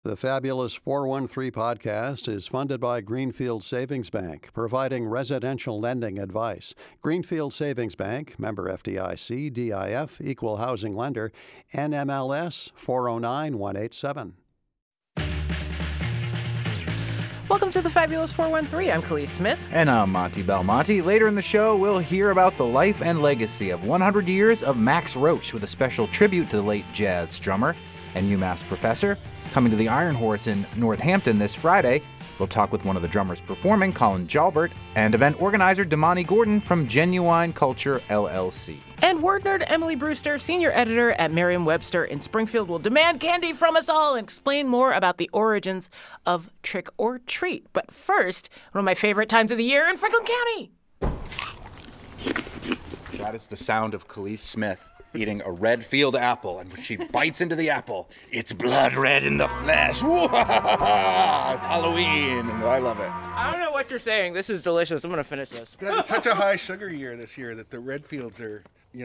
The Fabulous 413 podcast is funded by Greenfield Savings Bank, providing residential lending advice. Greenfield Savings Bank, member FDIC, DIF, equal housing lender, NMLS 409187. Welcome to the Fabulous 413. I'm Khalees Smith. And I'm Monty Belmonte. Later in the show, we'll hear about the life and legacy of 100 years of Max Roach with a special tribute to the late jazz drummer and UMass professor. Coming to the Iron Horse in Northampton this Friday, we'll talk with one of the drummers performing, Colin Jalbert, and event organizer Damani Gordon from Genuine Culture, LLC. And Word Nerd Emily Brewster, senior editor at Merriam-Webster in Springfield, will demand candy from us all and explain more about the origins of trick or treat. But first, one of my favorite times of the year in Franklin County. That is the sound of Khalees Smith eating a red field apple, and when she bites into the apple, it's blood red in the flesh. Halloween, and I love it. I don't know what you're saying. This is delicious. I'm going to finish this. It's such a high sugar year this year that the red fields are,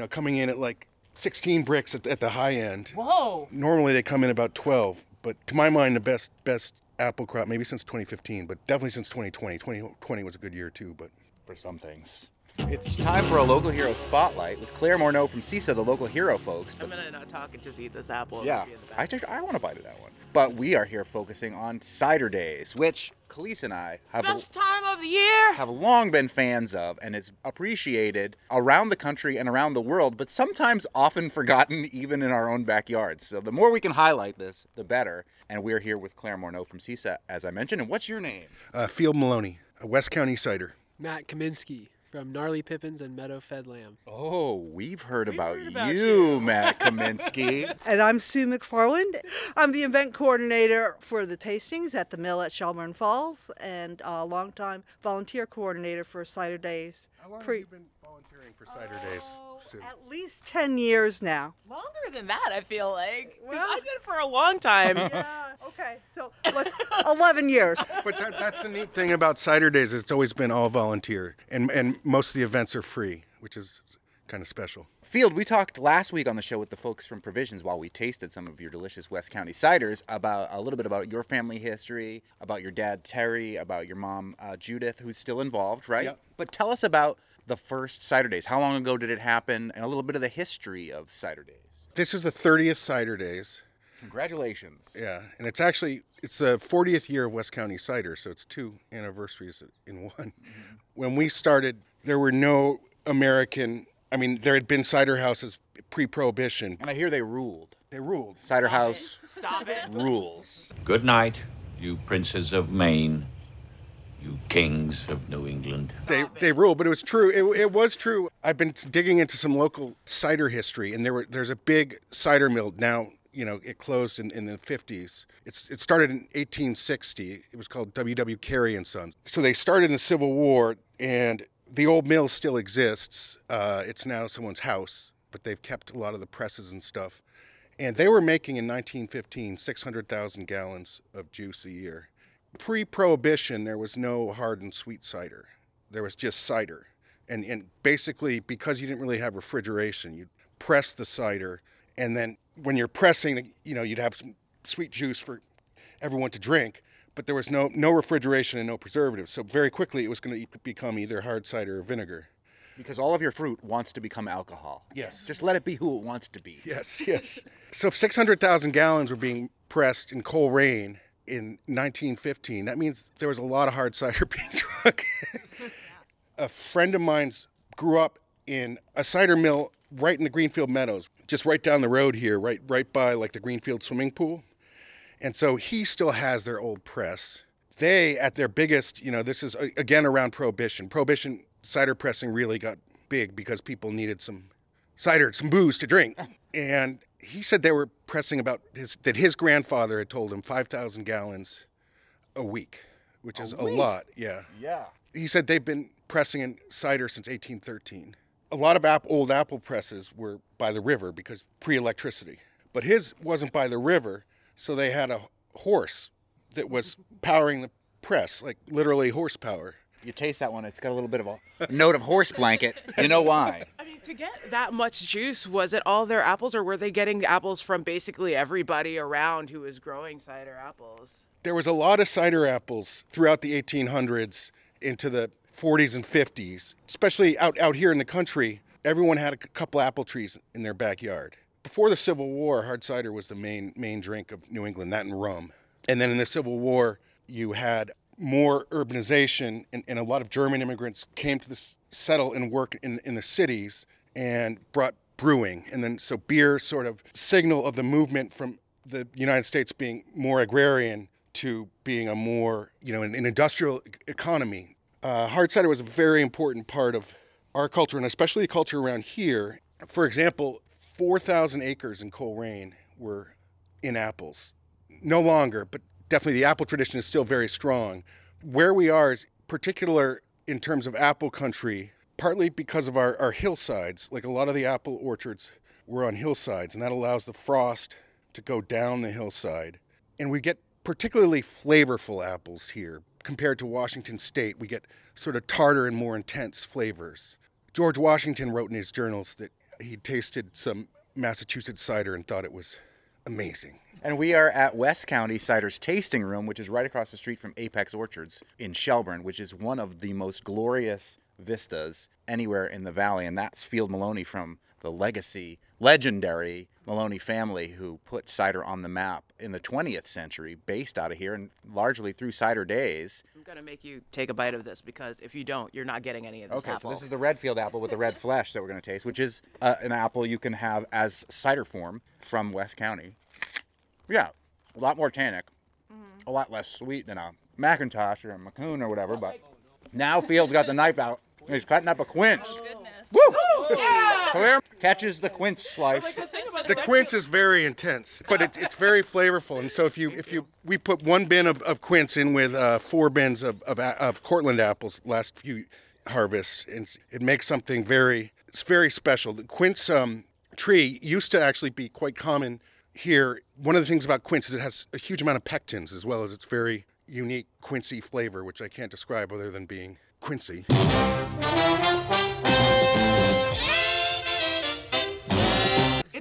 coming in at like 16 bricks at the high end. Whoa. Normally they come in about 12, but to my mind, the best apple crop, maybe since 2015, but definitely since 2020. 2020 was a good year too, but For some things. It's time for a local hero spotlight with Claire Morneau from CISA, the local hero folks. I'm going to not talk and just eat this apple. Yeah, I want to bite of that one. But we are here focusing on Cider Days, which Khalees and I Best time of the year. have long been fans of, and it's appreciated around the country and around the world, but sometimes often forgotten even in our own backyards. So the more we can highlight this, the better. And we're here with Claire Morneau from CISA, as I mentioned. And what's your name? Field Maloney, a West County cider. Matt Kaminsky from Gnarly Pippins and Meadow Fed Lamb. Oh, we've heard about you, Matt Kaminsky. And I'm Sue McFarland. I'm the event coordinator for the tastings at the mill at Shelburne Falls and a longtime volunteer coordinator for Cider Days. How long have you been volunteering for Cider Days, Sue? At least 10 years now. Longer than that, I feel like. 'Cause Well- I did it for a long time. Yeah, okay, so let's 11 years. But that's the neat thing about Cider Days. It's always been all volunteer, and most of the events are free, which is kind of special. Field, we talked last week on the show with the folks from Provisions while we tasted some of your delicious West County ciders about a little bit about your family history, about your dad, Terry, about your mom, Judith, who's still involved, right? Yep. But tell us about the first Cider Days. How long ago did it happen? And a little bit of the history of Cider Days. This is the 30th Cider Days. Congratulations. Yeah, and it's the 40th year of West County cider, so it's two anniversaries in one. Mm-hmm. When we started, there were no there had been cider houses pre-Prohibition. And I hear they ruled. They ruled. Cider House Stop it. rules. Good night, you princes of Maine, you kings of New England. They ruled, but it was true. It was true. I've been digging into some local cider history, and there's a big cider mill now. It closed in the 50s. It started in 1860. It was called W.W. Carey and Sons. So they started in the Civil War, and the old mill still exists. It's now someone's house, but they've kept a lot of the presses and stuff. And they were making in 1915 600,000 gallons of juice a year. Pre-Prohibition, there was no hard and sweet cider. There was just cider. And basically, because you didn't really have refrigeration, you'd press the cider, and then when you're pressing, you'd have some sweet juice for everyone to drink, but there was no refrigeration and no preservatives. So very quickly, it was going to become either hard cider or vinegar. Because all of your fruit wants to become alcohol. Yes. Just let it be who it wants to be. Yes. So if 600,000 gallons were being pressed in Coleraine in 1915, that means there was a lot of hard cider being drunk. A friend of mine grew up in a cider mill right in the Greenfield Meadows, just right down the road here, right by like the Greenfield swimming pool. And so he still has their old press. They, at their biggest, this is again around Prohibition. Prohibition cider pressing really got big because people needed some cider, some booze to drink. And he said they were pressing that his grandfather had told him 5,000 gallons a week, which is a lot. Yeah. He said they've been pressing in cider since 1813. A lot of old apple presses were by the river because pre-electricity. But his wasn't by the river, so they had a horse that was powering the press, like literally horsepower. You taste that one, it's got a little bit of a note of horse blanket. You know why? I mean, To get that much juice, was it all their apples, or were they getting apples from basically everybody around who was growing cider apples? There was a lot of cider apples throughout the 1800s into the 40s and 50s, especially out here in the country. Everyone had a couple apple trees in their backyard. Before the Civil War, hard cider was the main drink of New England, that and rum. And then in the Civil War, you had more urbanization, and a lot of German immigrants came to settle and work in the cities and brought brewing. And then so beer sort of signal of the movement from the United States being more agrarian to being a more, an industrial economy. Hard cider was a very important part of our culture, and especially the culture around here. For example, 4,000 acres in Coleraine were in apples. No longer, but definitely the apple tradition is still very strong. Where we are is particular in terms of apple country, partly because of our hillsides. Like a lot of the apple orchards were on hillsides, and that allows the frost to go down the hillside. And we get particularly flavorful apples here. Compared to Washington State, we get sort of tartar and more intense flavors. George Washington wrote in his journals that he tasted some Massachusetts cider and thought it was amazing. And we are at West County Cider's tasting room, which is right across the street from Apex Orchards in Shelburne, which is one of the most glorious vistas anywhere in the valley. And that's Field Maloney from the legendary Maloney family, who put cider on the map in the 20th century, based out of here and largely through cider days. I'm going to make you take a bite of this, because if you don't, you're not getting any of this apple. So this is the Redfield apple with the red flesh that we're going to taste, which is an apple you can have as cider form from West County. Yeah, a lot more tannic, a lot less sweet than a McIntosh or a Maccoon or whatever, but now Field's got the knife out and he's cutting up a quince. Oh, goodness. Woo! Yeah! Clear catches the quince slice. The quince is very intense, but it's very flavorful. And so we put one bin of quince in with 4 bins of Cortland apples last few harvests, and it makes something very special. The quince tree used to actually be quite common here. One of the things about quince is it has a huge amount of pectins, as well as its very unique quincy flavor, which I can't describe other than being quincy.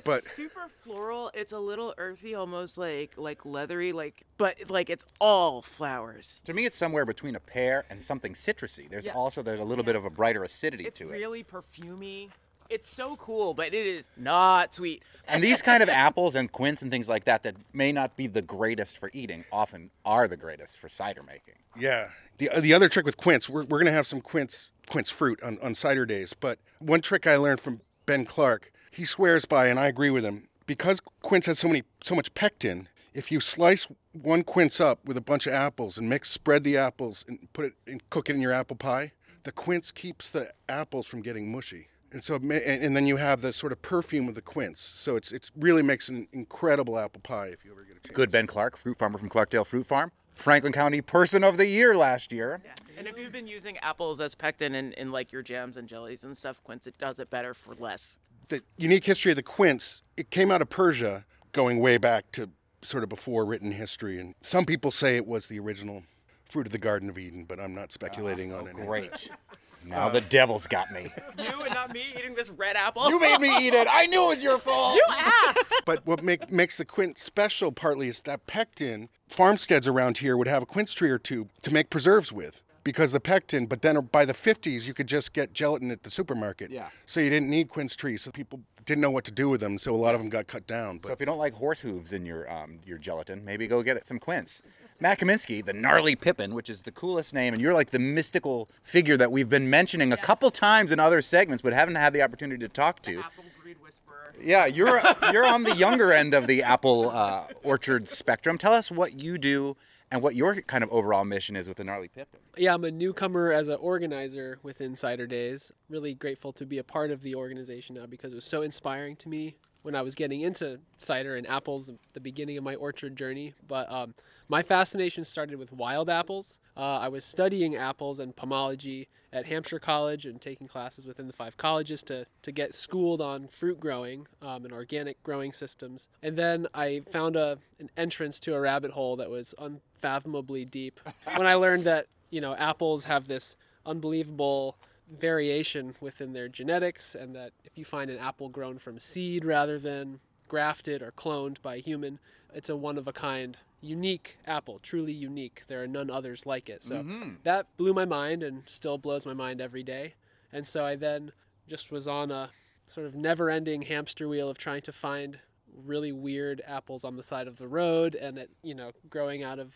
It's super floral. It's a little earthy, almost like leathery, but it's all flowers. To me, it's somewhere between a pear and something citrusy. There's also a little bit of a brighter acidity to it. It's really perfumey. It's so cool, but it is not sweet. And these kind of apples and quince and things like that may not be the greatest for eating, often are the greatest for cider making. Yeah. The other trick with quince, we're going to have some quince fruit on cider days, but one trick I learned from Ben Clark, he swears by, and I agree with him, because quince has so much pectin. If you slice one quince up with a bunch of apples and spread the apples and cook it in your apple pie, the quince keeps the apples from getting mushy. And so, and then you have the sort of perfume of the quince. So it really makes an incredible apple pie if you ever get a chance. Good Ben Clark, fruit farmer from Clarkdale Fruit Farm, Franklin County Person of the Year last year. Yeah. And if you've been using apples as pectin in like your jams and jellies and stuff, quince, it does it better for less. The unique history of the quince, it came out of Persia, going way back to sort of before written history. And some people say it was the original fruit of the Garden of Eden, but I'm not speculating on it. Great. Now the devil's got me. You and not me eating this red apple? You made me eat it. I knew it was your fault. You asked. But what makes the quince special partly is that pectin. Farmsteads around here would have a quince tree or two to make preserves with because the pectin, but then by the 50s, you could just get gelatin at the supermarket. Yeah. So you didn't need quince trees. So people didn't know what to do with them, so a lot of them got cut down. But so if you don't like horse hooves in your gelatin, maybe go get some quince. Matt Kaminsky, the gnarly Pippin, which is the coolest name, and you're like the mystical figure that we've been mentioning a couple times in other segments, but haven't had the opportunity to talk to. Apple breed whisperer. Yeah, you're on the younger end of the apple orchard spectrum. Tell us what you do and what your kind of overall mission is with the gnarly Pippin. Yeah, I'm a newcomer as an organizer within Cider Days. Really grateful to be a part of the organization now because it was so inspiring to me when I was getting into cider and apples at the beginning of my orchard journey. But my fascination started with wild apples. I was studying apples and pomology at Hampshire College and taking classes within the 5 colleges to get schooled on fruit growing and organic growing systems. And then I found an entrance to a rabbit hole that was unfathomably deep when I learned that, apples have this unbelievable variation within their genetics, and that if you find an apple grown from seed rather than grafted or cloned by a human, it's a one-of-a-kind, unique apple, truly unique. There are none others like it. So that blew my mind and still blows my mind every day. And so I then just was on a sort of never-ending hamster wheel of trying to find really weird apples on the side of the road, and growing out of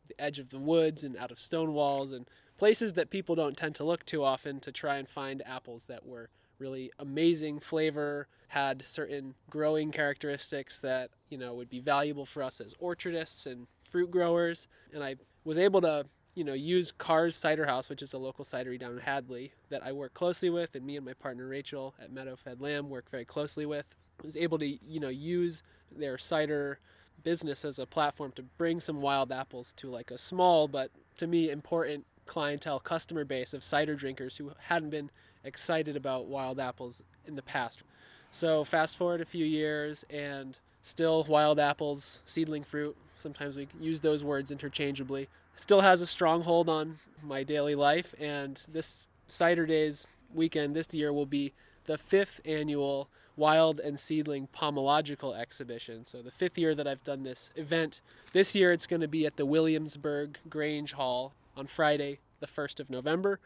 the edge of the woods and out of stone walls and places that people don't tend to look too often, to try and find apples that were really amazing flavor, had certain growing characteristics that, would be valuable for us as orchardists and fruit growers. And I was able to, use Carr's Cider House, which is a local cidery down in Hadley that I work closely with, and me and my partner Rachel at Meadow Fed Lamb work very closely with. I was able to, use their cider business as a platform to bring some wild apples to like a small but to me important clientele customer base of cider drinkers who hadn't been excited about wild apples in the past. So fast forward a few years and still wild apples, seedling fruit, sometimes we use those words interchangeably, still has a strong hold on my daily life. And this Cider Days weekend this year will be the 5th annual Wild and Seedling Pomological Exhibition. So the 5th year that I've done this event. This year it's going to be at the Williamsburg Grange Hall on Friday, the 1st of November.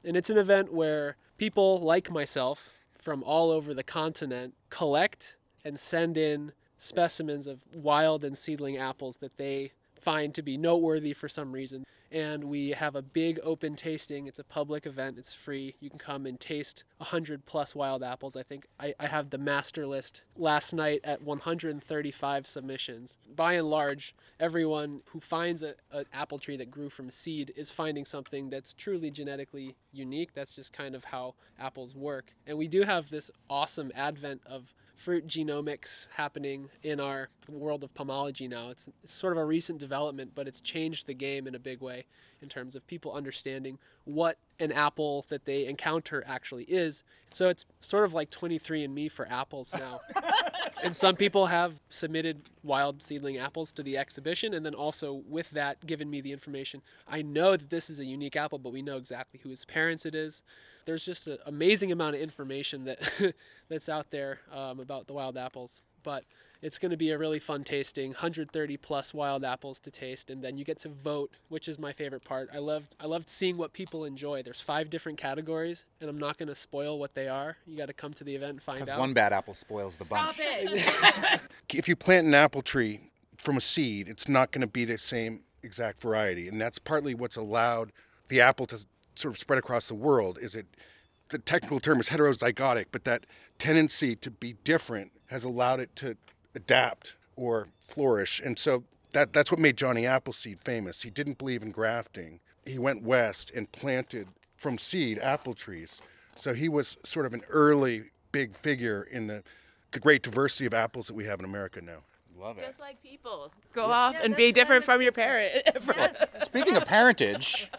And it's an event where people like myself from all over the continent collect and send in specimens of wild and seedling apples that they find to be noteworthy for some reason. And we have a big open tasting. It's a public event. It's free. You can come and taste 100+ wild apples. I think I have the master list last night at 135 submissions. By and large, everyone who finds an apple tree that grew from seed is finding something that's truly genetically unique. That's just kind of how apples work. And we do have this awesome advent of fruit genomics happening in our world of pomology now. It's sort of a recent development, but it's changed the game in a big way in terms of people understanding what an apple that they encounter actually is. So it's sort of like 23andMe for apples now. And some people have submitted wild seedling apples to the exhibition, and then also with that given me the information. I know that this is a unique apple, but we know exactly whose parents it is. There's just an amazing amount of information that that's out there about the wild apples. But it's going to be a really fun tasting, 130+ wild apples to taste, and then you get to vote, which is my favorite part. I loved seeing what people enjoy. There's 5 different categories, and I'm not going to spoil what they are. You got to come to the event and find out. Because one bad apple spoils the bunch. Stop it! If you plant an apple tree from a seed, it's not going to be the same exact variety, and that's partly what's allowed the apple to sort of spread across the world. The technical term is heterozygotic, but that tendency to be different has allowed it to adapt or flourish. And so that's what made Johnny Appleseed famous. He didn't believe in grafting. He went west and planted from seed apple trees. So he was sort of an early big figure in the great diversity of apples that we have in America now. Love it. Just like people. Go off and be different from your parent. Speaking of parentage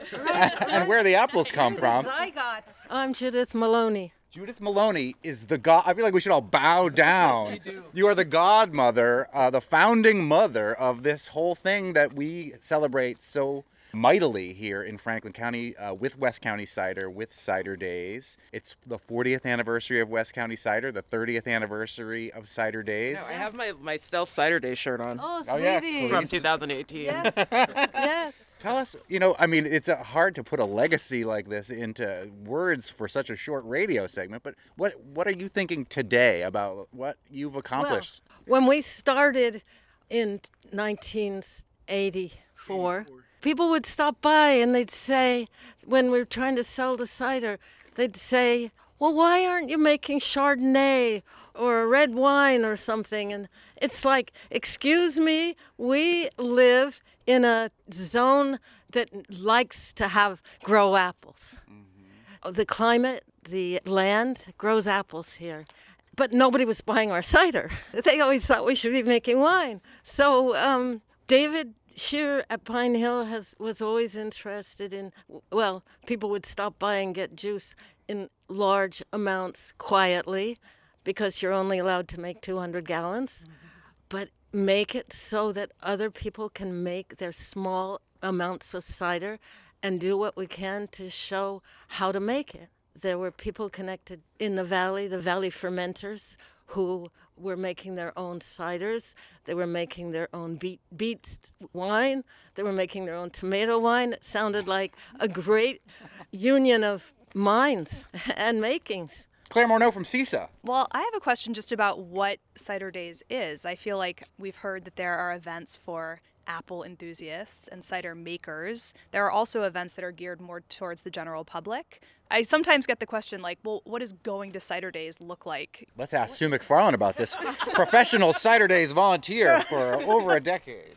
and where the apples come from, Zygotes. I'm Judith Maloney. Judith Maloney is the god. I feel like we should all bow down. We do. You are the godmother, the founding mother of this whole thing that we celebrate so mightily here in Franklin County with West County Cider, with Cider Days. It's the 40th anniversary of West County Cider, the 30th anniversary of Cider Days. No, I have my Stealth Cider Day shirt on Oh, Oh, yeah, sweetie. from 2018. Yes. Yes. Tell us, it's hard to put a legacy like this into words for such a short radio segment, but what are you thinking today about what you've accomplished? Well, when we started in 1984, people would stop by and they'd say, when we were trying to sell the cider, they'd say, well, why aren't you making Chardonnay or a red wine or something? And it's like, excuse me, we live in a zone that likes to grow apples. Mm-hmm. The climate, the land grows apples here. But nobody was buying our cider. They always thought we should be making wine. So David Shearer at Pine Hill was always interested in, people would stop by and get juice in large amounts quietly because you're only allowed to make 200 gallons. Mm-hmm. But make it so that other people can make their small amounts of cider and do what we can to show how to make it. There were people connected in the valley fermenters, who were making their own ciders. They were making their own beet wine. They were making their own tomato wine. It sounded like a great union of minds and makings. Claire Morneau from CISA. Well, I have a question just about what Cider Days is. I feel like we've heard that there are events for apple enthusiasts and cider makers. There are also events that are geared more towards the general public. I sometimes get the question like, well, what does going to Cider Days look like? Let's ask Sue McFarlane about this. Professional Cider Days volunteer for over a decade.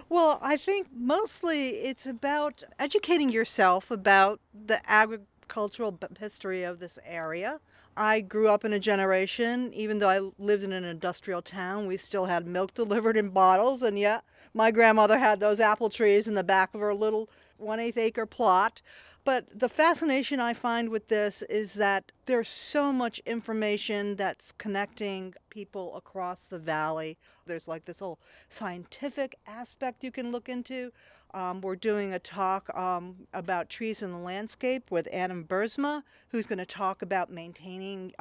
Well, I think mostly it's about educating yourself about the agricultural history of this area. I grew up in a generation, even though I lived in an industrial town, we still had milk delivered in bottles, and yet my grandmother had those apple trees in the back of her little 1/8 acre plot. But the fascination I find with this is that there's so much information that's connecting people across the valley. There's like this whole scientific aspect you can look into. We're doing a talk about trees in the landscape with Adam Bursma, who's going to talk about maintaining,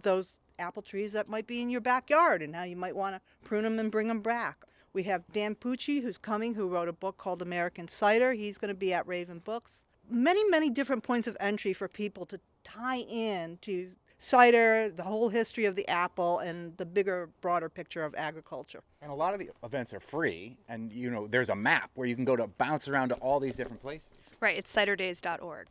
those apple trees that might be in your backyard and how you might want to prune them and bring them back. We have Dan Pucci, who's coming, who wrote a book called American Cider. He's going to be at Raven Books. Many, many different points of entry for people to tie in to cider, the whole history of the apple, and the bigger, broader picture of agriculture. And a lot of the events are free, and there's a map where you can go to bounce around to all these different places. Right, it's ciderdays.org.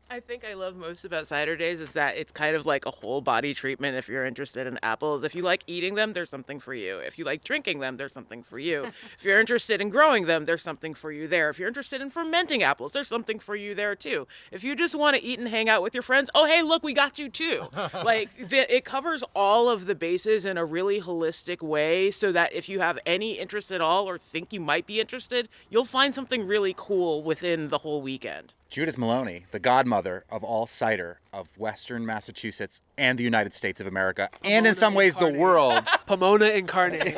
I think I love most about Cider Days is that it's kind of like a whole body treatment if you're interested in apples. If you like eating them, there's something for you. If you like drinking them, there's something for you. If you're interested in growing them, there's something for you there. If you're interested in fermenting apples, there's something for you there too. If you just want to eat and hang out with your friends, oh, hey, look, we got you too. It covers all of the bases in a really holistic way so that if you have any interest at all or think you might be interested, you'll find something really cool within the whole weekend. Judith Maloney, the godmother of all cider of Western Massachusetts and the United States of America, and in some ways the world. Pomona incarnate.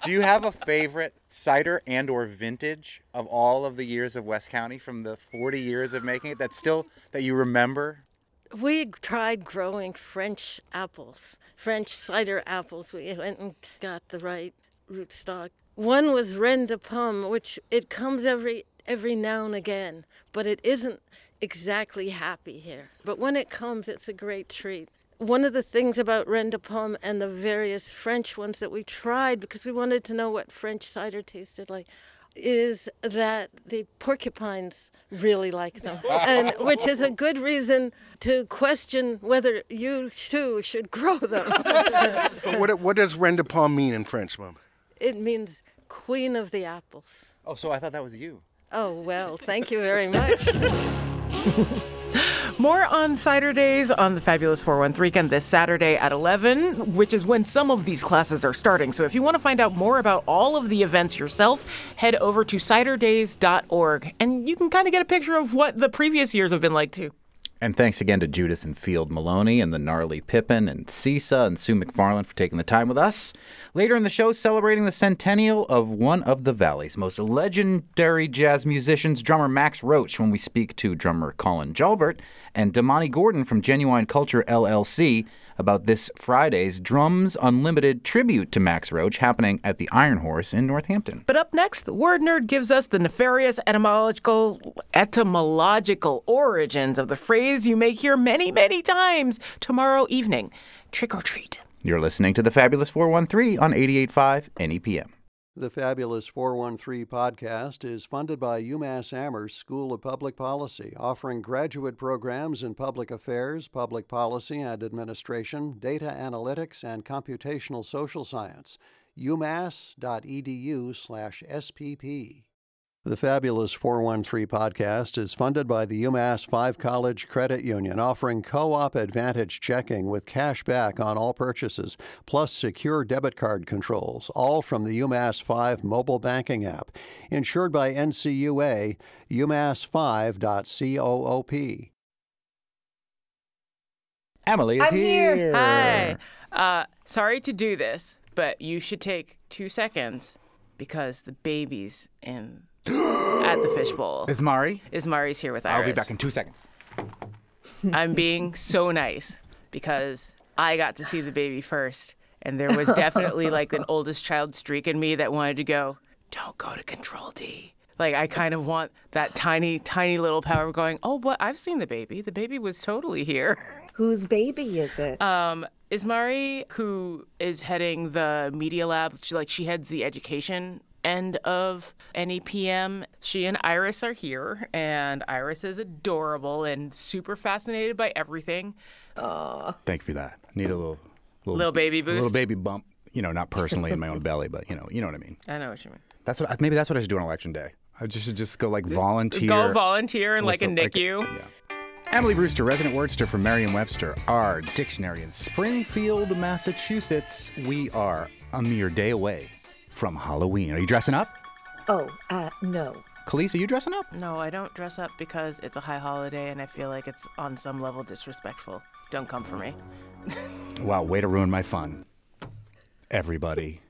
Do you have a favorite cider and or vintage of all of the years of West County from the 40 years of making it that you remember? We tried growing French apples, French cider apples. We went and got the right rootstock. One was Reine de Pomme, which it comes every now and again, but it isn't exactly happy here. But when it comes, it's a great treat. One of the things about Reine de Pomme and the various French ones that we tried, because we wanted to know what French cider tasted like, is that the porcupines really like them, and which is a good reason to question whether you too should grow them. But what does Reine de Pomme mean in French, Mom? It means queen of the apples. Oh, so I thought that was you. Oh, well, thank you very much. More on Cider Days on the Fabulous 413 weekend this Saturday at 11, which is when some of these classes are starting. So if you want to find out more about all of the events yourself, head over to ciderdays.org, and you can kind of get a picture of what the previous years have been like, too. And thanks again to Judith and Field Maloney and the Gnarly Pippin and CISA and Sue McFarlane for taking the time with us. Later in the show, celebrating the centennial of one of the Valley's most legendary jazz musicians, drummer Max Roach, when we speak to drummer Colin Jalbert and Damani Gordon from Genuine Culture, LLC, about this Friday's Drums Unlimited tribute to Max Roach happening at the Iron Horse in Northampton. But up next, the Word Nerd gives us the nefarious etymological origins of the phrase you may hear many, many times tomorrow evening, trick or treat. You're listening to the Fabulous 413 on 88.5 NEPM. The Fabulous 413 podcast is funded by UMass Amherst School of Public Policy, offering graduate programs in public affairs, public policy and administration, data analytics, and computational social science. umass.edu/SPP. The Fabulous 413 podcast is funded by the UMass 5 College Credit Union, offering co-op advantage checking with cash back on all purchases, plus secure debit card controls, all from the UMass 5 mobile banking app. Insured by NCUA, umass5.coop. Emily is here. Hi. Sorry to do this, but you should take 2 seconds because the baby's in... at the fishbowl. Is Mari? Mari's here with Iris. I'll be back in 2 seconds. I'm being so nice because I got to see the baby first. And there was definitely like an oldest child streak in me that wanted to go, don't go to Control D. Like, I kind of want that tiny, tiny little power going, oh, but I've seen the baby. The baby was totally here. Whose baby is it? Ismari, who is heading the media lab, she heads the education end of NEPM. She and Iris are here, and Iris is adorable and super fascinated by everything. Thank you for that. Need a little baby boost. A little baby bump. You know, not personally in my own belly, but you know what I mean. I know what you mean. Maybe that's what I should do on election day. I should just go like volunteer. Go volunteer in like a NICU. Yeah. Emily Brewster, resident wordster from Merriam-Webster, our dictionary in Springfield, Massachusetts. We are a mere day away from Halloween. Are you dressing up? Oh, no. Khalees, are you dressing up? No, I don't dress up because it's a high holiday and I feel like it's on some level disrespectful. Don't come for me. Wow, way to ruin my fun. Everybody.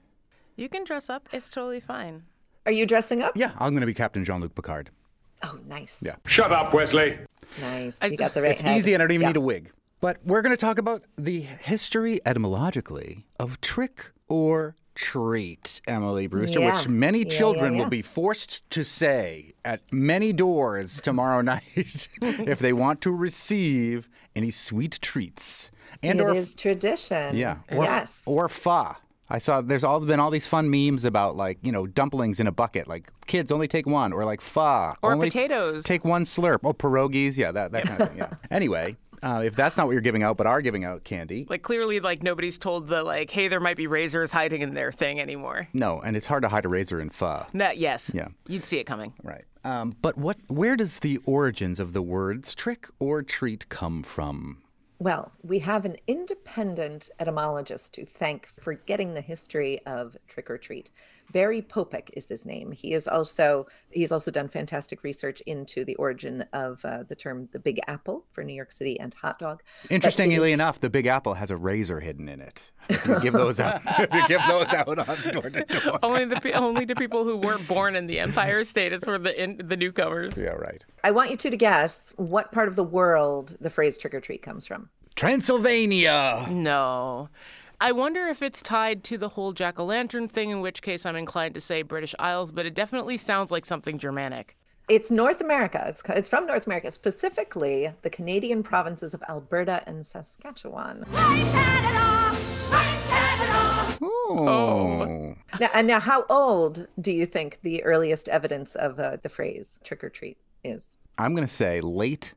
You can dress up. It's totally fine. Are you dressing up? Yeah, I'm going to be Captain Jean-Luc Picard. Oh, nice. Yeah. Shut up, Wesley. Nice. You got the right It's head. easy and I don't even need a wig. But we're going to talk about the history, etymologically, of trick or treat, Emily Brewster, which many children will be forced to say at many doors tomorrow night if they want to receive any sweet treats. And it is tradition. Yeah. Yes. Or pho. I saw there's been all these fun memes about dumplings in a bucket, like kids only take one, or like pho. Or only potatoes. Take one slurp. Oh, pierogies. Yeah, that kind of thing. Yeah. Anyway, if that's not what you're giving out, but are giving out candy. Like clearly, nobody's told hey, there might be razors hiding in their thing anymore. No, and it's hard to hide a razor in pho. Yes. Yeah. You'd see it coming. Right. But where does the origins of the words trick or treat come from? Well, we have an independent etymologist to thank for getting the history of trick or treat. Barry Popek is his name. He's also done fantastic research into the origin of the term the Big Apple for New York City and hot dog. Interestingly enough, the Big Apple has a razor hidden in it. If you give those out, on door to door. Only to people who weren't born in the Empire State is for the newcomers. Yeah, right. I want you two to guess what part of the world the phrase trick or treat comes from. Transylvania. No. I wonder if it's tied to the whole jack-o'-lantern thing, in which case I'm inclined to say British Isles, but it definitely sounds like something Germanic. It's North America. It's from North America, specifically the Canadian provinces of Alberta and Saskatchewan. Oh. Now, how old do you think the earliest evidence of the phrase trick or treat is? I'm going to say late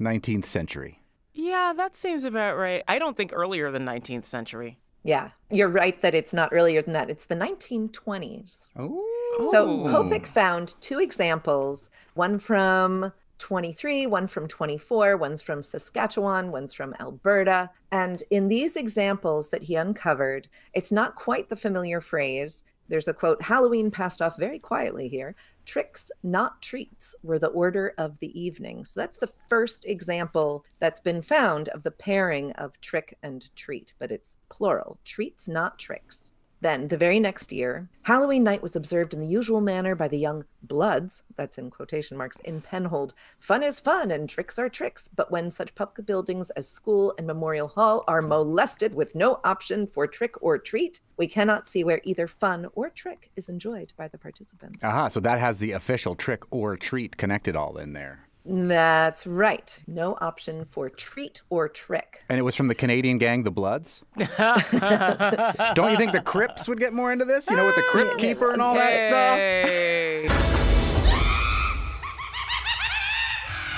19th century. Yeah, that seems about right. I don't think earlier than 19th century. Yeah, you're right that it's not earlier than that. It's the 1920s. Oh. So Popek found two examples, one from 23, one from 24, one's from Saskatchewan, one's from Alberta. And in these examples that he uncovered, it's not quite the familiar phrase. There's a quote, Halloween passed off very quietly here. Tricks, not treats, were the order of the evening. So that's the first example that's been found of the pairing of trick and treat, but it's plural, treats, not tricks. Then, the very next year, Halloween night was observed in the usual manner by the young bloods, that's in quotation marks, in Penhold. Fun is fun and tricks are tricks, but when such public buildings as school and Memorial Hall are molested with no option for trick or treat, we cannot see where either fun or trick is enjoyed by the participants. Aha, so that has the official trick or treat connected all in there. That's right. No option for treat or trick. And it was from the Canadian gang, the Bloods? Don't you think the Crips would get more into this? You know, with the Crypt Keeper and all that stuff?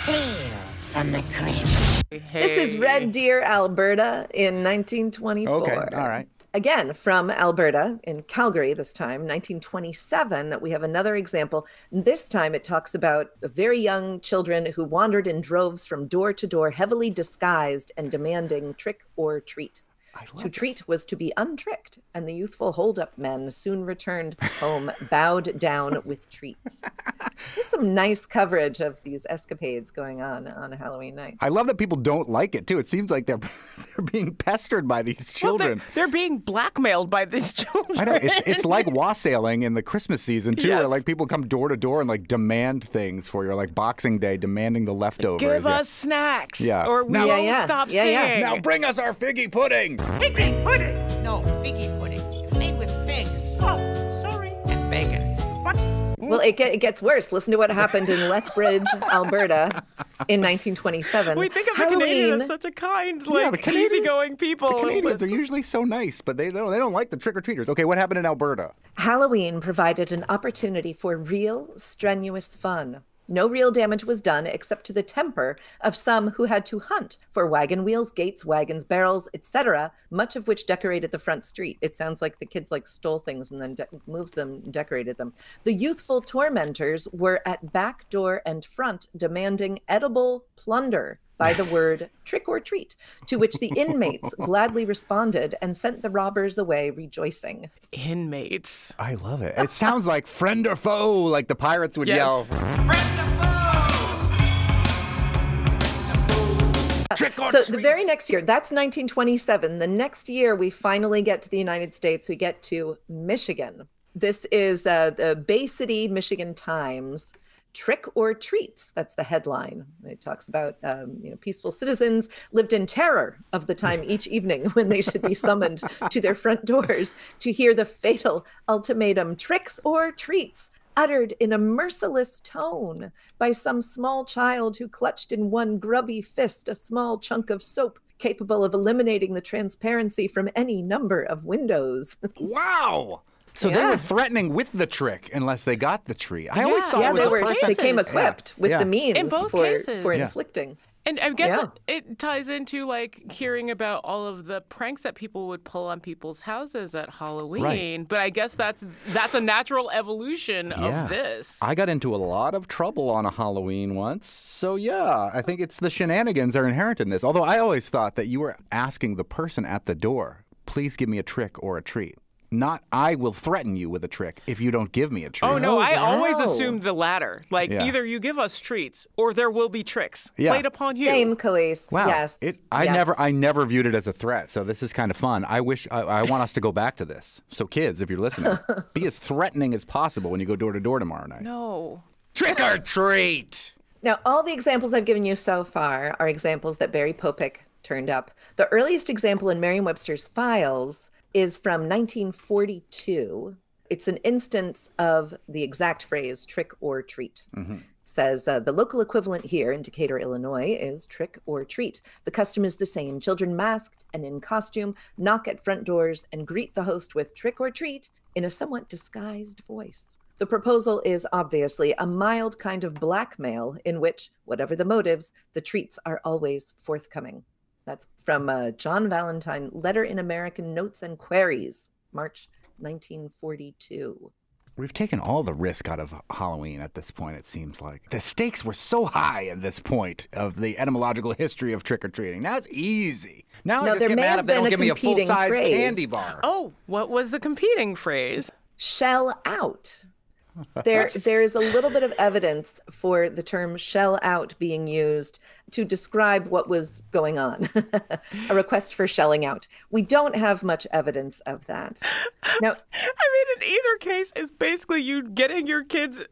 Tales from the Crypt. This is Red Deer, Alberta in 1924. Okay, all right. Again, from Alberta, in Calgary this time, 1927, we have another example. This time it talks about very young children who wandered in droves from door to door, heavily disguised and demanding trick or treat. To treat was to be untricked, and the youthful hold-up men soon returned home bowed down with treats. Here's some nice coverage of these escapades going on Halloween night. I love that people don't like it, too. It seems like they're being pestered by these children. Well, they're being blackmailed by these children. I know. It's like wassailing in the Christmas season, too, where like people come door to door and like demand things for you, or like Boxing Day demanding the leftovers. Give us snacks, or we now, won't stop singing. Now bring us our figgy pudding. Figgy pudding? No, figgy pudding. It's made with figs. Oh, sorry. And bacon. What? Well, it gets worse. Listen to what happened in Lethbridge, Alberta in 1927. We think of Halloween. the Canadians as such a kind, easygoing people. The Canadians are usually so nice, but they don't like the trick-or-treaters. Okay, what happened in Alberta? Halloween provided an opportunity for real, strenuous fun. No real damage was done except to the temper of some who had to hunt for wagon wheels, gates, wagons, barrels, etc., much of which decorated the front street. It sounds like the kids stole things and then moved them and decorated them. The youthful tormentors were at back door and front demanding edible plunder by the word trick or treat, to which the inmates gladly responded and sent the robbers away rejoicing. Inmates. I love it. It sounds like friend or foe, like the pirates would yell. Friend or foe! Trick or So treat. the very next year, that's 1927. The next year, we finally get to the United States. We get to Michigan. This is the Bay City, Michigan Times. Trick or treats. That's the headline. It talks about peaceful citizens lived in terror of the time each evening when they should be summoned to their front doors to hear the fatal ultimatum, tricks or treats, uttered in a merciless tone by some small child who clutched in one grubby fist a small chunk of soap capable of eliminating the transparency from any number of windows. Wow! So they were threatening with the trick unless they got the treat. I always thought they came equipped with the means in both for cases. inflicting. And I guess it ties into hearing about all of the pranks that people would pull on people's houses at Halloween. Right. But I guess that's a natural evolution of this. I got into a lot of trouble on a Halloween once. So I think it's the shenanigans are inherent in this. Although I always thought that you were asking the person at the door, please give me a trick or a treat. Not, I will threaten you with a trick if you don't give me a treat. Oh, no, I always assumed the latter. Either you give us treats or there will be tricks played upon you. Same, Khalees. Wow. Yes. I never viewed it as a threat, so this is kind of fun. I want us to go back to this. So kids, if you're listening, be as threatening as possible when you go door to door tomorrow night. No. Trick or treat! Now, all the examples I've given you so far are examples that Barry Popick turned up. The earliest example in Merriam-Webster's files is from 1942. It's an instance of the exact phrase trick or treat. Mm-hmm. Says the local equivalent here in Decatur, Illinois is trick or treat. The custom is the same. Children masked and in costume knock at front doors and greet the host with trick or treat in a somewhat disguised voice. The proposal is obviously a mild kind of blackmail in which, whatever the motives, the treats are always forthcoming. That's from John Valentine, Letter in American Notes and Queries, March 1942. We've taken all the risk out of Halloween at this point, it seems like. The stakes were so high at this point of the etymological history of trick-or-treating. Now it's easy. Now I just get mad if they don't give me a full-size candy bar. Oh, what was the competing phrase? Shell out. There is a little bit of evidence for the term shell out being used to describe what was going on, a request for shelling out. We don't have much evidence of that. Now, I mean, in either case, it's basically you getting your kids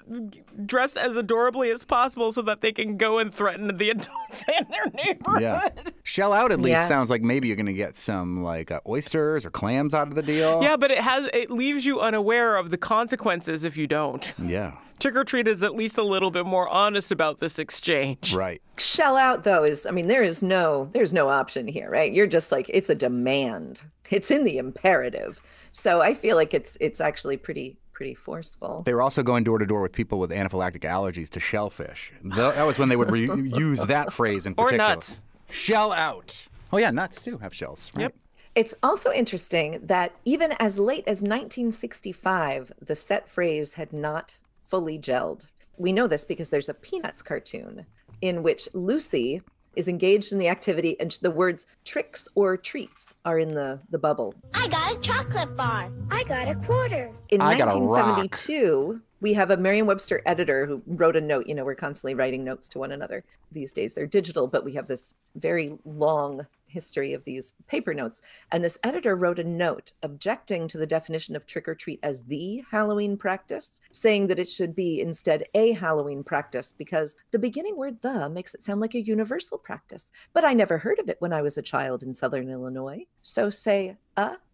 dressed as adorably as possible so that they can go and threaten the adults in their neighborhood. Yeah. Shell out at least sounds like maybe you're going to get some oysters or clams out of the deal. Yeah, but it leaves you unaware of the consequences if you don't. Yeah. Trick or treat is at least a little bit more honest about this exchange. Right. Shell out, though, there's no option here, right? You're just it's a demand. It's in the imperative. So I feel like it's actually pretty forceful. They were also going door to door with people with anaphylactic allergies to shellfish. That was when they would use that phrase in particular. Or nuts. Shell out. Oh, yeah, nuts too have shells. Right? Yep. It's also interesting that even as late as 1965, the set phrase had not fully gelled. We know this because there's a Peanuts cartoon in which Lucy is engaged in the activity and the words tricks or treats are in the bubble. I got a chocolate bar. I got a quarter. In 1972, We have a Merriam-Webster editor who wrote a note. You know, we're constantly writing notes to one another. These days they're digital, but we have this very long history of these paper notes. And this editor wrote a note objecting to the definition of trick or treat as the Halloween practice, saying that it should be instead a Halloween practice because the beginning word the makes it sound like a universal practice. But I never heard of it when I was a child in Southern Illinois. So say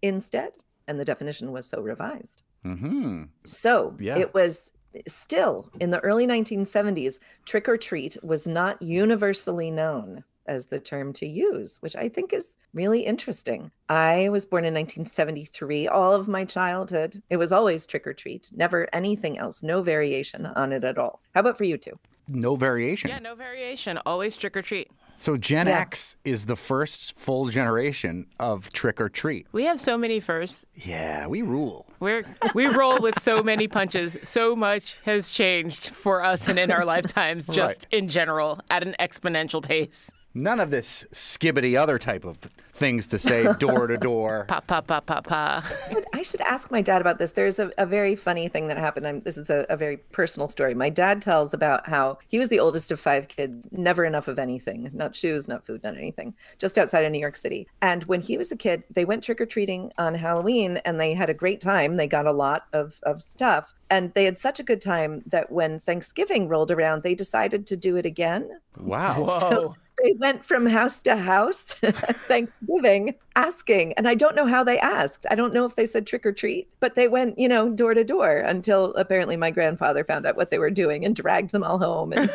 instead. And the definition was so revised. Mm-hmm. So it was still in the early 1970s, trick or treat was not universally known as the term to use, which I think is really interesting. I was born in 1973. All of my childhood, it was always trick or treat, never anything else, no variation on it at all. How about for you two? No variation. Yeah, no variation. Always trick or treat. So Gen X is the first full generation of trick or treat. We have so many firsts. Yeah, we rule. We roll with so many punches. So much has changed for us and in our lifetimes, just in general, at an exponential pace. None of this skibbity other type of things to say door to door. Pa, pa, pa, pa, pa. I should ask my dad about this. There's a very funny thing that happened. This is a very personal story. My dad tells about how he was the oldest of 5 kids, never enough of anything, not shoes, not food, not anything, just outside of New York City. And when he was a kid, they went trick-or-treating on Halloween and they had a great time. They got a lot of stuff. And they had such a good time that when Thanksgiving rolled around, they decided to do it again. Wow. Whoa. So they went from house to house Thanksgiving asking. And I don't know how they asked. I don't know if they said trick or treat, but they went, door to door until apparently my grandfather found out what they were doing and dragged them all home. And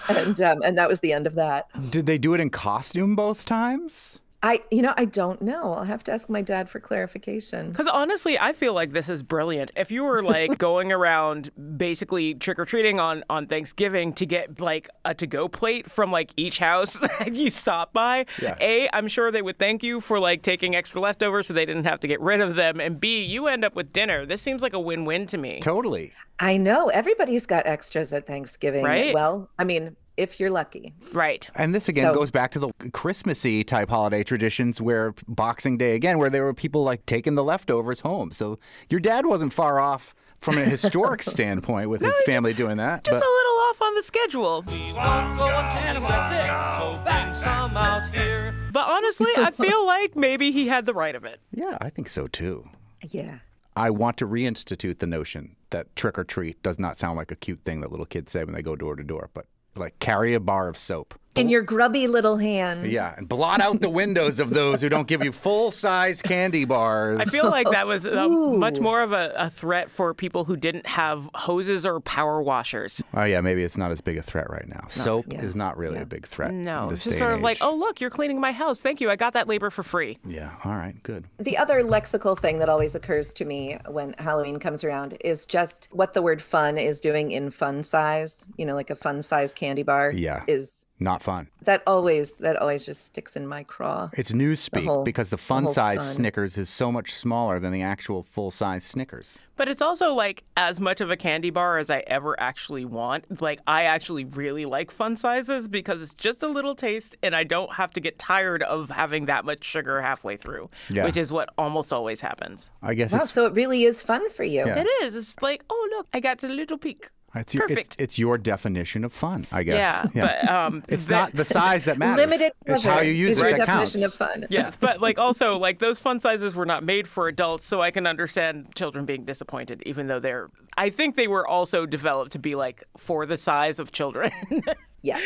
and that was the end of that. Did they do it in costume both times? I don't know. I'll have to ask my dad for clarification. Because honestly, I feel like this is brilliant. If you were like going around basically trick-or-treating on Thanksgiving to get like a to-go plate from like each house that you stop by, A, I'm sure they would thank you for like taking extra leftovers so they didn't have to get rid of them. And B, you end up with dinner. This seems like a win-win to me. Totally. I know. Everybody's got extras at Thanksgiving. Right? Well, I mean, if you're lucky. Right. And this again goes back to the Christmassy type holiday traditions where Boxing Day again, where there were people like taking the leftovers home. So your dad wasn't far off from a historic standpoint with his family doing that. Just a little off on the schedule. But honestly, I feel like maybe he had the right of it. Yeah, I think so too. Yeah. I want to reinstitute the notion that trick or treat does not sound like a cute thing that little kids say when they go door to door, but like carry a bar of soap. In your grubby little hand. Yeah, and blot out the windows of those who don't give you full-size candy bars. I feel like that was much more of a threat for people who didn't have hoses or power washers. Oh, yeah, maybe it's not as big a threat right now. Soap is not really a big threat. No, it's just sort of like, oh, look, you're cleaning my house. Thank you. I got that labor for free. Yeah, all right, good. The other lexical thing that always occurs to me when Halloween comes around is just what the word fun is doing in fun size. Like a fun size candy bar is not fun. That always just sticks in my craw. It's newspeak because the fun size Snickers is so much smaller than the actual full size Snickers. But it's also like as much of a candy bar as I ever actually want. Like I actually really like fun sizes because it's just a little taste and I don't have to get tired of having that much sugar halfway through, which is what almost always happens. I guess so it really is fun for you. Yeah. It is. It's like, oh, look, I got a little peek. Perfect. It's your definition of fun, I guess. Yeah. But it's not the size that matters. Limited pleasure. It's how you use is it your that definition counts. of fun. Yes, but like also like those fun sizes were not made for adults, so I can understand children being disappointed, even though I think they were also developed to be like for the size of children. Yes.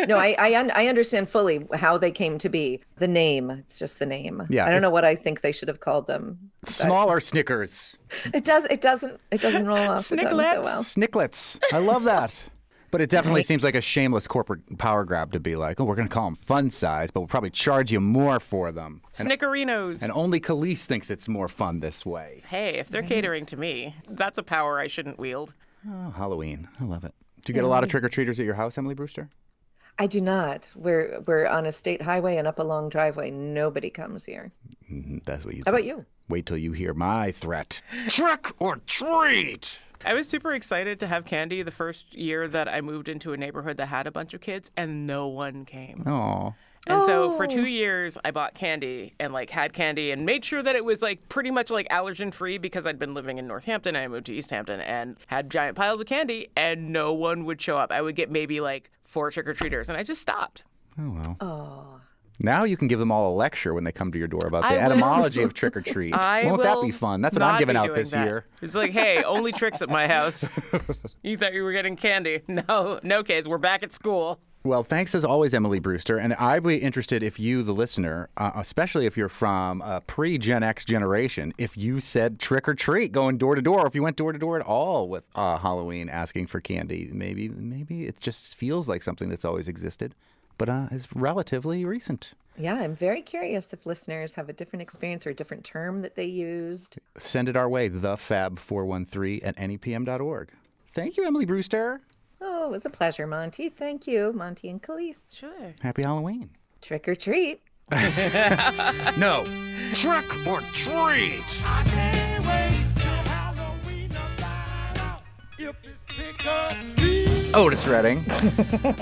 No, I understand fully how they came to be. The name, it's just the name. Yeah, I don't know what I think they should have called them. Smaller Snickers. It doesn't roll off the tongue so well. Snicklets. I love that. But it definitely seems like a shameless corporate power grab to be like, oh, we're going to call them fun size, but we'll probably charge you more for them. Snickerinos. And only Khalees thinks it's more fun this way. Hey, if they're catering to me, that's a power I shouldn't wield. Oh, Halloween. I love it. Do you get a lot of trick-or-treaters at your house, Emily Brewster? I do not. We're on a state highway and up a long driveway. Nobody comes here. That's what you How about you? Wait till you hear my threat. Trick or treat! I was super excited to have candy the first year that I moved into a neighborhood that had a bunch of kids, and no one came. Aw. And so for 2 years, I bought candy and like had candy and made sure that it was like pretty much like allergen free because I'd been living in Northampton and I moved to East Hampton and had giant piles of candy and no one would show up. I would get maybe like 4 trick-or-treaters and I just stopped. Oh, well. Oh. Now you can give them all a lecture when they come to your door about the etymology of trick or treat. Won't that be fun? That's what I'm giving out this year. It's like, hey, only tricks at my house. You thought you were getting candy. No, kids, we're back at school. Well, thanks as always, Emily Brewster. And I'd be interested if you, the listener, especially if you're from a pre-Gen X generation, if you said trick or treat going door to door, or if you went door to door at all with Halloween asking for candy. Maybe it just feels like something that's always existed, but is relatively recent. Yeah, I'm very curious if listeners have a different experience or a different term that they used. Send it our way, thefab413@nepm.org. Thank you, Emily Brewster. Oh, it was a pleasure, Monty. Thank you, Monty and Khalees. Sure. Happy Halloween. Trick or treat. No. Trick or treat. I can't wait till Halloween to find out if it's trick or treat. Otis Redding.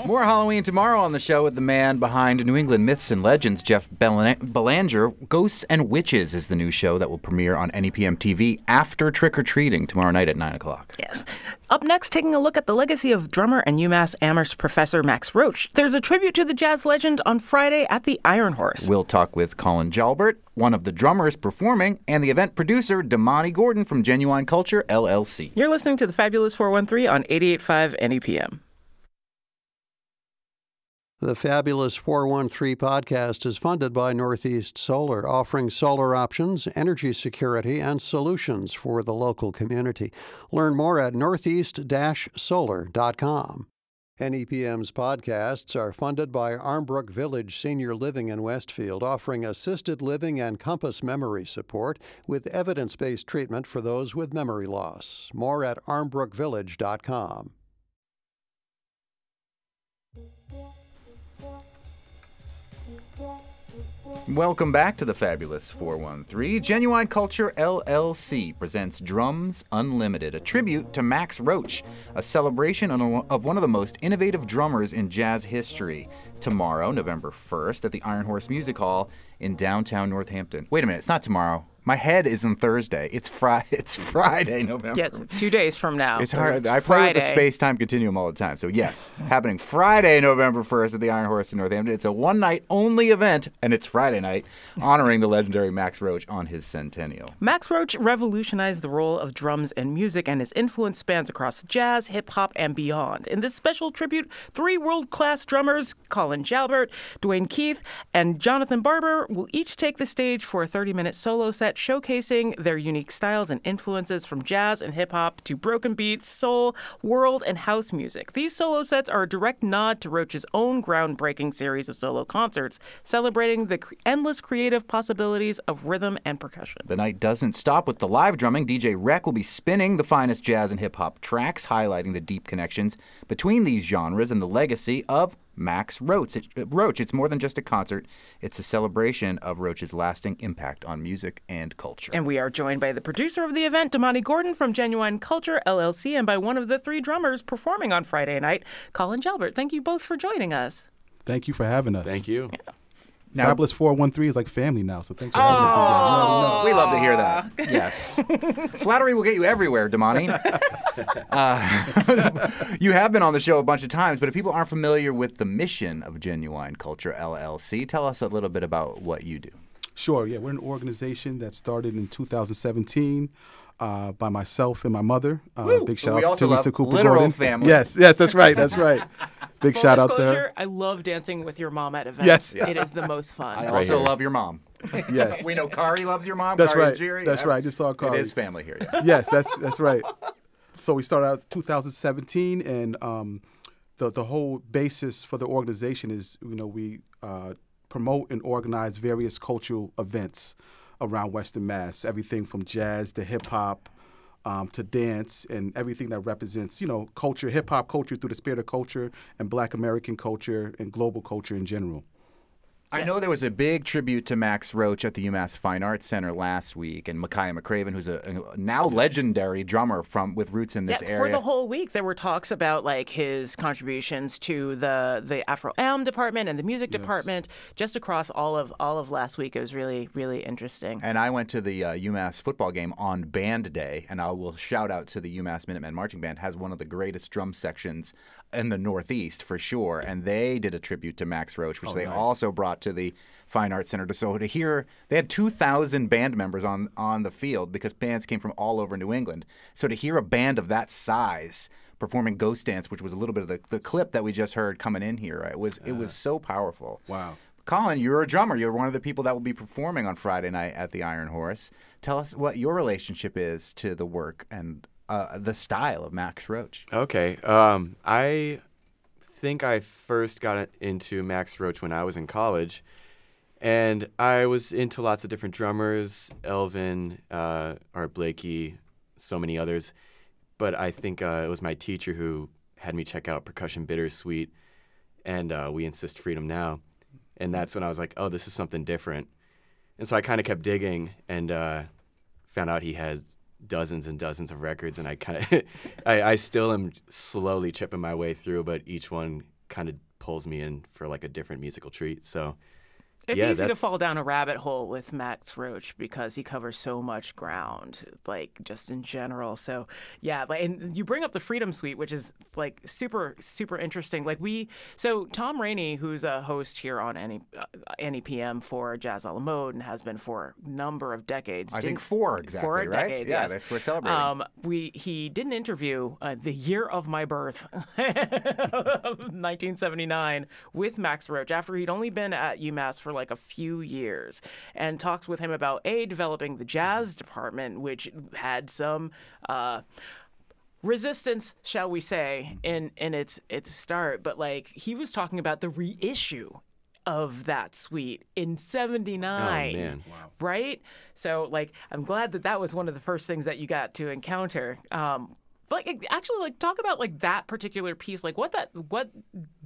More Halloween tomorrow on the show with the man behind New England Myths and Legends, Jeff Belanger. Ghosts and Witches is the new show that will premiere on NEPM TV after Trick or Treating tomorrow night at 9 o'clock. Yes. Up next, taking a look at the legacy of drummer and UMass Amherst professor Max Roach. There's a tribute to the jazz legend on Friday at the Iron Horse. We'll talk with Colin Jalbert, one of the drummers performing, and the event producer, Damani Gordon from Genuine Culture, LLC. You're listening to the Fabulous 413 on 88.5 NEPM. The Fabulous 413 podcast is funded by Northeast Solar, offering solar options, energy security, and solutions for the local community. Learn more at northeast-solar.com. NEPM's podcasts are funded by Armbrook Village Senior Living in Westfield, offering assisted living and compass memory support with evidence-based treatment for those with memory loss. More at armbrookvillage.com. Welcome back to the Fabulous 413. Genuine Culture LLC presents Drums Unlimited, a tribute to Max Roach, a celebration of one of the most innovative drummers in jazz history. Tomorrow, November 1st, at the Iron Horse Music Hall in downtown Northampton. Wait a minute, it's not tomorrow. My head is on Thursday. It's Friday, November. Yes, 2 days from now. It's hard. I play with the space-time continuum all the time. So yes, happening Friday, November 1st at the Iron Horse in Northampton. It's a one-night only event, and it's Friday night, honoring the legendary Max Roach on his centennial. Max Roach revolutionized the role of drums in music, and his influence spans across jazz, hip-hop, and beyond. In this special tribute, 3 world-class drummers, Colin Jalbert, Dwayne Keith, and Jonathan Barber, will each take the stage for a 30-minute solo set showcasing their unique styles and influences from jazz and hip-hop to broken beats, soul, world, and house music. These solo sets are a direct nod to Roach's own groundbreaking series of solo concerts, celebrating the endless creative possibilities of rhythm and percussion. The night doesn't stop with the live drumming. DJ Rec will be spinning the finest jazz and hip-hop tracks, highlighting the deep connections between these genres and the legacy of Max Roach. It's more than just a concert. It's a celebration of Roach's lasting impact on music and culture. And we are joined by the producer of the event, Damani Gordon from Genuine Culture, LLC, and by one of the 3 drummers performing on Friday night, Colin Jalbert. Thank you both for joining us. Thank you for having us. Thank you. Yeah. Now, Fabulous 413 is like family now, so thanks for having us again. We love to hear that. Yes. Flattery will get you everywhere, Damani. You have been on the show a bunch of times, but if people aren't familiar with the mission of Genuine Culture LLC, tell us a little bit about what you do. Sure, yeah. We're an organization that started in 2017 by myself and my mother. Big shout out to Lisa Cooper Gordon. Family. Yes, that's right, that's right. Big Full shout out to disclosure, her. I love dancing with your mom at events. Yes. It is the most fun. I also love your mom. Yes. We know Kari loves your mom. That's Kari right. And Jerry. That's right. I just saw Kari. It is family here. Yeah. Yes, that's right. So we started out 2017, and the whole basis for the organization is, we promote and organize various cultural events around Western Mass, everything from jazz to hip-hop to dance, and everything that represents, culture, hip-hop culture through the spirit of culture, and Black American culture and global culture in general. I know there was a big tribute to Max Roach at the UMass Fine Arts Center last week, and Micaiah McCraven, who's a now legendary drummer with roots in this area. For the whole week, there were talks about like his contributions to the Afro-Am department and the music department just across all of last week. It was really, really interesting. And I went to the UMass football game on Band Day, and I will shout out to the UMass Minutemen Marching Band, has one of the greatest drum sections in the Northeast for sure, and they did a tribute to Max Roach, which they also brought to the Fine Arts Center. So to hear, they had 2,000 band members on the field because bands came from all over New England. So to hear a band of that size performing Ghost Dance, which was a little bit of the clip that we just heard coming in here, it was so powerful. Wow. Colin, you're a drummer. You're one of the people that will be performing on Friday night at the Iron Horse. Tell us what your relationship is to the work and the style of Max Roach. Okay. I think I first got into Max Roach when I was in college, and I was into lots of different drummers, Elvin, Art Blakey, so many others. But I think it was my teacher who had me check out Percussion Bittersweet and We Insist Freedom Now. And that's when I was like, oh, this is something different. And so I kind of kept digging and found out he had dozens and dozens of records, and I kind of I still am slowly chipping my way through, but each one kind of pulls me in for like a different musical treat. So it's easy to fall down a rabbit hole with Max Roach because he covers so much ground, like just in general. So yeah, and you bring up the Freedom Suite, which is like super, super interesting. So Tom Rainey, who's a host here on Any PM for Jazz a la Mode and has been for a number of decades. I think 4 exactly, 4 right? decades, yeah, yes. that's we're celebrating. He did an interview the year of my birth, 1979, with Max Roach after he'd only been at UMass for like a few years, and talks with him about developing the jazz department, which had some resistance, shall we say, in its start. But like he was talking about the reissue of that suite in '79. Oh man, wow. Right? So like I'm glad that was one of the first things that you got to encounter. Talk about like that particular piece. Like what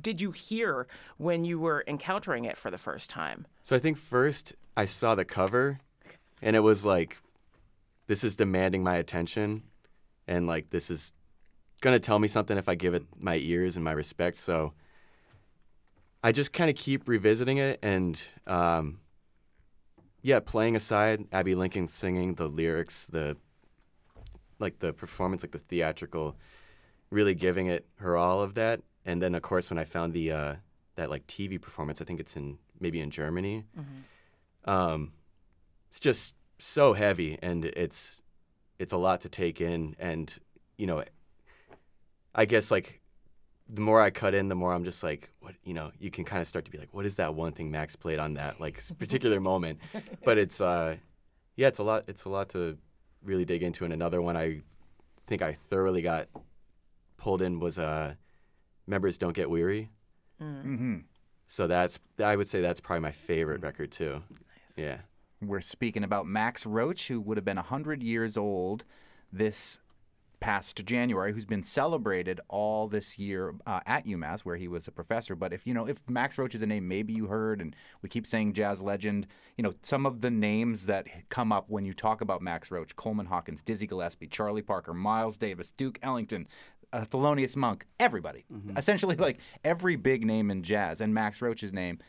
did you hear when you were encountering it for the first time? So I think first I saw the cover, and it was like, this is demanding my attention, and like this is gonna tell me something if I give it my ears and my respect. So I just kind of keep revisiting it, and playing aside Abby Lincoln singing, the lyrics, the performance, like the theatrical, really giving it her all of that. And then of course when I found the that like TV performance, I think it's maybe in Germany. Mm-hmm. It's just so heavy, and it's a lot to take in. And I guess like the more I cut in, the more I'm just like, what, you can kind of start to be like, what is that one thing Max played on that like particular moment? But it's it's a lot to really dig into. And another one I think I thoroughly got pulled in was Members Don't Get Weary. Mm-hmm. So I would say that's probably my favorite record too. Nice. Yeah. We're speaking about Max Roach, who would have been 100 years old this past January, who's been celebrated all this year at UMass, where he was a professor. But if Max Roach is a name maybe you heard, and we keep saying jazz legend, some of the names that come up when you talk about Max Roach: Coleman Hawkins, Dizzy Gillespie, Charlie Parker, Miles Davis, Duke Ellington, Thelonious Monk, everybody. Mm-hmm. Essentially like every big name in jazz, and Max Roach's name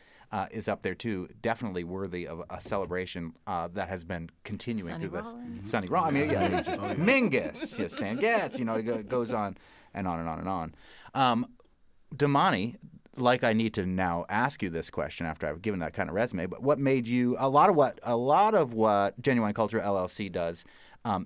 is up there too. Definitely worthy of a celebration that has been continuing through this. Sonny Rollins. I mean, Mingus, Stan Getz. It goes on and on and on and on. Damani, like I need to now ask you this question after I've given that kind of resume. But what made you a lot of what Genuine Culture LLC does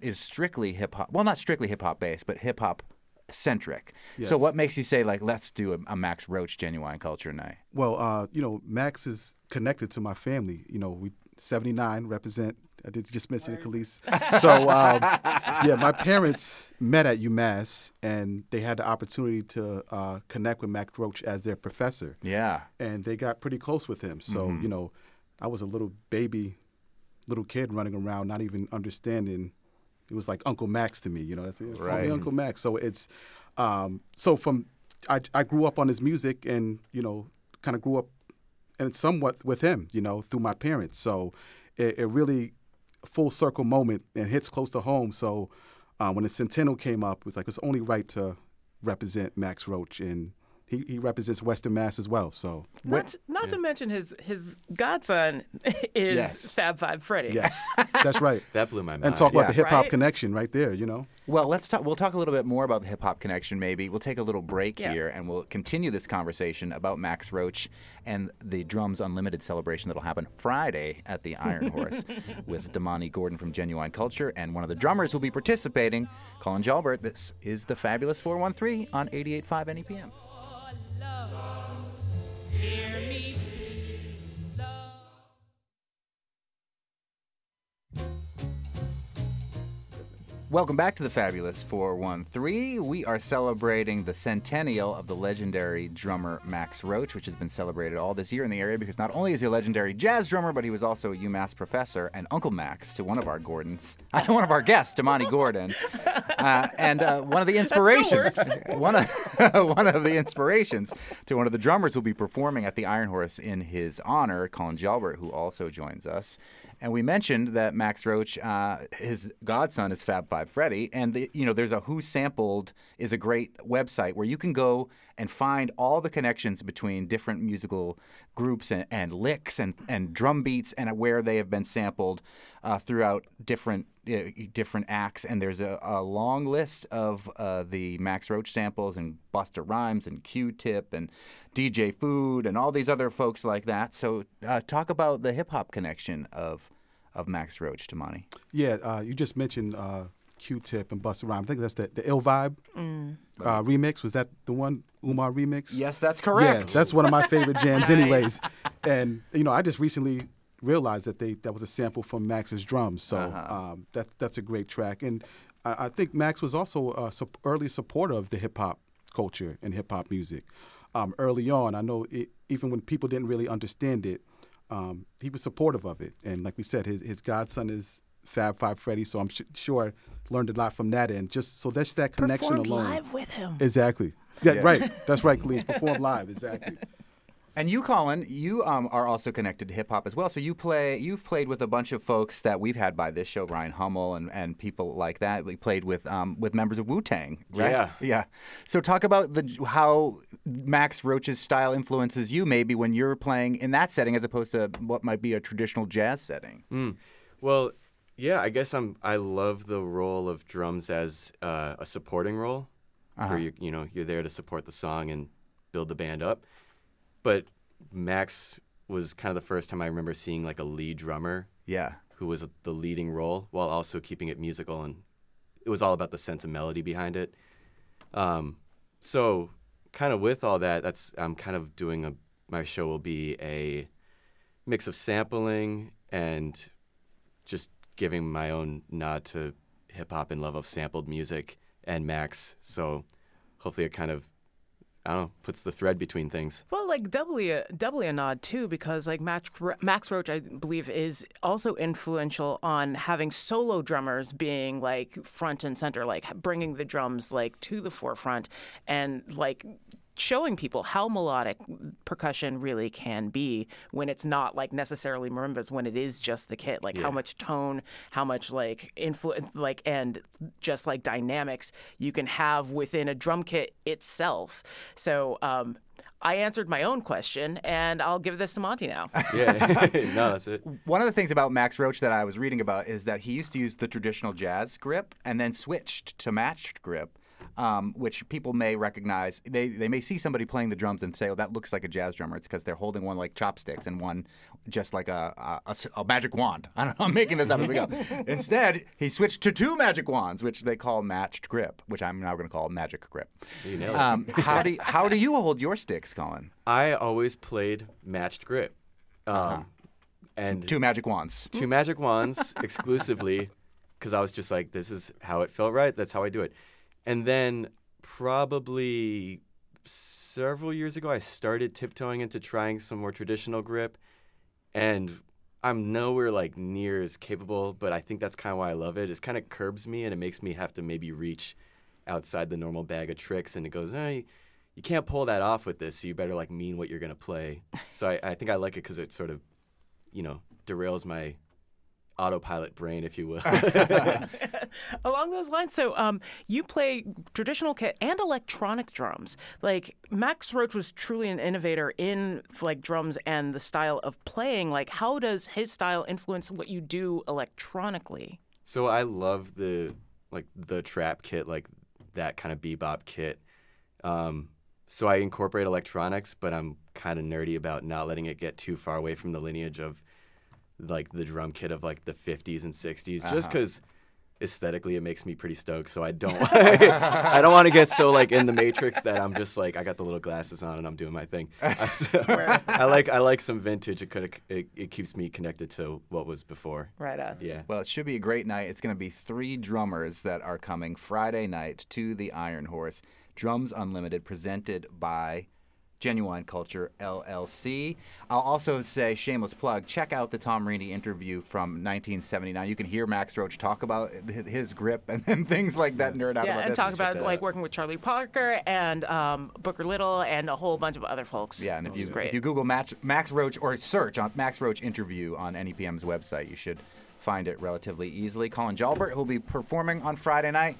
is strictly hip hop. Well, not strictly hip hop based, but hip hop centric. Yes. So what makes you say like, let's do a Max Roach Genuine Culture night? Well, Max is connected to my family. We 79 represent. I did just mention Khalees. So my parents met at UMass, and they had the opportunity to connect with Max Roach as their professor. Yeah. And they got pretty close with him. So I was a little kid running around, not even understanding. It was like Uncle Max to me, that's it. Right. Call me Uncle Max. So it's I grew up on his music, and kind of grew up and somewhat with him, through my parents. So it really full circle moment and hits close to home. So when the centennial came up, it was like it's only right to represent Max Roach, and he represents Western Mass as well. So not to mention his godson is Fab Five Freddy. Yes, that's right. That blew my mind. And talk about the hip hop connection right there. Well, we'll talk a little bit more about the hip hop connection. Maybe we'll take a little break here, and we'll continue this conversation about Max Roach and the Drums Unlimited celebration that'll happen Friday at the Iron Horse with Damani Gordon from Genuine Culture, and one of the drummers who'll be participating, Colin Jalbert. This is the Fabulous 413 on 88.5 NEPM. Hear me, Welcome back to the Fabulous 413. We are celebrating the centennial of the legendary drummer Max Roach, which has been celebrated all this year in the area because not only is he a legendary jazz drummer, but he was also a UMass professor and Uncle Max to one of our guests, Damani Gordon, and one of the inspirations, one of the inspirations to one of the drummers who'll be performing at the Iron Horse in his honor, Colin Jalbert, who also joins us. And we mentioned that Max Roach, his godson is Fab Five Freddy, and there's a Who Sampled is a great website where you can go and find all the connections between different musical groups and licks and drum beats and where they have been sampled throughout different acts. And there's a long list of the Max Roach samples and Busta Rhymes and Q-Tip and DJ Food and all these other folks like that. So talk about the hip-hop connection of Max Roach, Damani. Yeah, you just mentioned Q-Tip and Busta Rhymes. I think that's the Ill Vibe remix. Was that the one, Umar remix? Yes, that's correct. Yeah, that's one of my favorite jams anyways. And, I just recently realized that was a sample from Max's drums. So that's a great track. And I think Max was also an early supporter of the hip-hop culture and hip-hop music. Early on, I know even when people didn't really understand it, he was supportive of it. And like we said, his godson is Fab Five Freddy, so I'm sure learned a lot from that end. Just so that's that connection Performed alone. live with him. Exactly. Yeah, right. That's right, Khalees. Performed live. Exactly. And you, Colin, you are also connected to hip hop as well. So you've played with a bunch of folks that we've had by this show, Brian Hummel and people like that. We played with members of Wu-Tang, right? Yeah. So talk about how Max Roach's style influences you, maybe when you're playing in that setting as opposed to what might be a traditional jazz setting. Well, yeah, I guess I love the role of drums as a supporting role, where you're there to support the song and build the band up. But Max was kind of the first time I remember seeing like a lead drummer, who was the leading role while also keeping it musical, and it was all about the sense of melody behind it. So, kind of with all that, I'm kind of doing my show will be a mix of sampling and just giving my own nod to hip hop and love of sampled music and Max. So, hopefully, it kind of puts the thread between things. Well, like doubly a nod too, because like Max Roach, I believe, is also influential on having solo drummers being like front and center, like bringing the drums like to the forefront and like showing people how melodic percussion really can be when it's not like necessarily marimbas, when it is just the kit, like how much tone, how much like influence, like, and just like dynamics you can have within a drum kit itself. So I answered my own question, and I'll give this to Monty now. No, that's it. One of the things about Max Roach that I was reading about is that he used to use the traditional jazz grip and then switched to matched grip. Which people may recognize. They may see somebody playing the drums and say, "Oh, that looks like a jazz drummer." It's because they're holding one like chopsticks and one just like a magic wand. I don't know. I'm making this up as we go. Instead, he switched to two magic wands, which they call matched grip, which I'm now going to call magic grip. You know it. How do you hold your sticks, Colin? I always played matched grip, and two magic wands. Two magic wands exclusively, because I was just like, this is how it felt right. That's how I do it. And then probably several years ago, I started tiptoeing into trying some more traditional grip. And I'm nowhere like near as capable, but I think that's kind of why I love it. It kind of curbs me, and it makes me have to maybe reach outside the normal bag of tricks. And it goes, hey, you can't pull that off with this, so you better like mean what you're gonna play. So I think I like it because it sort of, derails my autopilot brain, if you will. Along those lines, so you play traditional kit and electronic drums. Like, Max Roach was truly an innovator in like drums and the style of playing. Like, how does his style influence what you do electronically? So I love the trap kit, like that kind of bebop kit. So I incorporate electronics, but I'm kind of nerdy about not letting it get too far away from the lineage of like the drum kit of like the 50s and 60s, just because aesthetically it makes me pretty stoked. So I don't I don't want to get so like in the matrix that I'm just like I got the little glasses on and I'm doing my thing. I like some vintage. It keeps me connected to what was before. Right on. Yeah. Well, it should be a great night. It's going to be 3 drummers that are coming Friday night to the Iron Horse. Drums Unlimited, presented by Genuine Culture, LLC. I'll also say, shameless plug, check out the Tom Rainey interview from 1979. You can hear Max Roach talk about his grip and things like that, nerd out about and this. talk about like working with Charlie Parker and Booker Little and a whole bunch of other folks. Yeah, and if you Google Max Roach or search on Max Roach interview on NEPM's website, you should find it relatively easily. Colin Jalbert, who'll be performing on Friday night.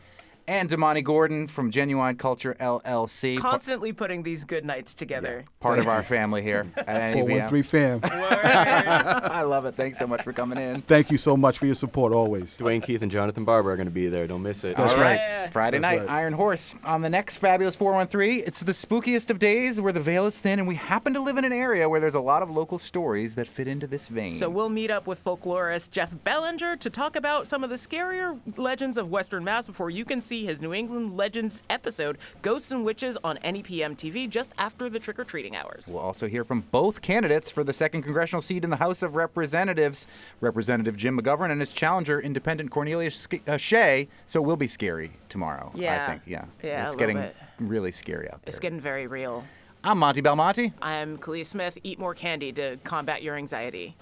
And Damani Gordon from Genuine Culture, LLC. Constantly putting these good nights together. Yeah, part of our family here at 413 fam. I love it. Thanks so much for coming in. Thank you so much for your support always. Dwayne Keith and Jonathan Barber are going to be there. Don't miss it. That's right. Yeah. Friday night, right. Iron Horse. On the next Fabulous 413, it's the spookiest of days where the veil is thin, and we happen to live in an area where there's a lot of local stories that fit into this vein. So we'll meet up with folklorist Jeff Bellinger to talk about some of the scarier legends of Western Mass before you can see his New England Legends episode, Ghosts and Witches, on NEPM TV just after the trick-or-treating hours. We'll also hear from both candidates for the 2nd congressional seat in the House of Representatives, Representative Jim McGovern and his challenger, Independent Cornelius Shea. So it will be scary tomorrow, I think. Yeah, it's getting really scary out there. It's getting very real. I'm Monty Belmonte. I'm Kalia Smith. Eat more candy to combat your anxiety.